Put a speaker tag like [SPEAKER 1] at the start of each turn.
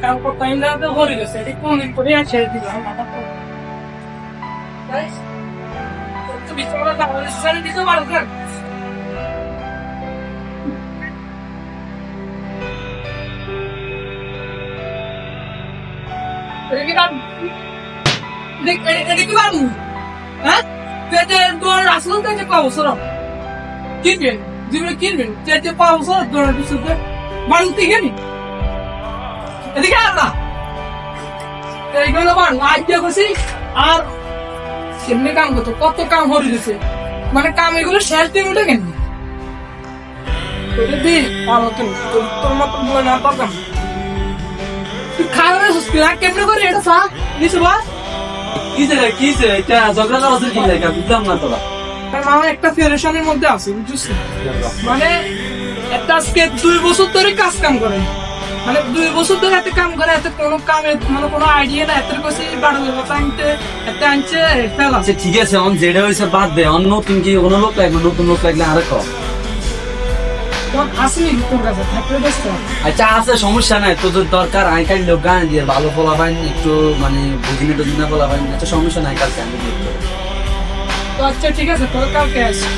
[SPEAKER 1] কাম করতাম না তো ভরে গেছে এটি কোনদিন করে আর ছেড়ে দিলাম তো বিছানা তাহলে সারি দিতে পারো না এদিকে কাম এদিকে কাম হ্যাঁ তুই তোর আসল থেকে পাবো সর কিনবেন জীবনে কিনবেন তুই পাবো সর তোর পিছনে বাড়িতে গেলি এদিকে আর না এইগুলো বার আইডিয়া করছি আর সেমনি কাম করতো কত কাম হয়ে গেছে মানে কাম এগুলো শেষ দিন উঠে কেন দিন ভালো তুমি তোর মতো বলে না পারতাম তুই খাওয়া সুস্থ কেমনে করে এটা চা নিচে বা
[SPEAKER 2] কিসে এটা ঝগড়া করার কি লাগে বুঝলাম না তোরা
[SPEAKER 1] মামা একটা ফেডারেশনের মধ্যে আছে বুঝছিস মানে একটা আজকে 2 বছর ধরে কাজ কাম করে মানে 2 বছর ধরে এত কাম করে এত কোনো কামে মানে কোনো আইডিয়া না এত কাছে বাড়ো টাইমতে এত আনছে ফেলা
[SPEAKER 2] আচ্ছা ঠিক আছে অন যেটা হইছে বাদ দে অন্য নতুন কি কোনো লোক লাগবে নতুন লোক লাগলে আরে কম
[SPEAKER 1] তোর আসেনি তোর কাছে থাকলে দেখছো
[SPEAKER 2] আচ্ছা আছে সমস্যা নাই তোদের দরকার আইকাল লোক গান দিয়ে ভালো ফলা পাইন একটু মানে বুঝিনি টুঝিনা ফলা পাইন আচ্ছা সমস্যা নাই কালকে আমি দেখতে
[SPEAKER 1] তো আচ্ছা ঠিক আছে তোর কালকে আসছি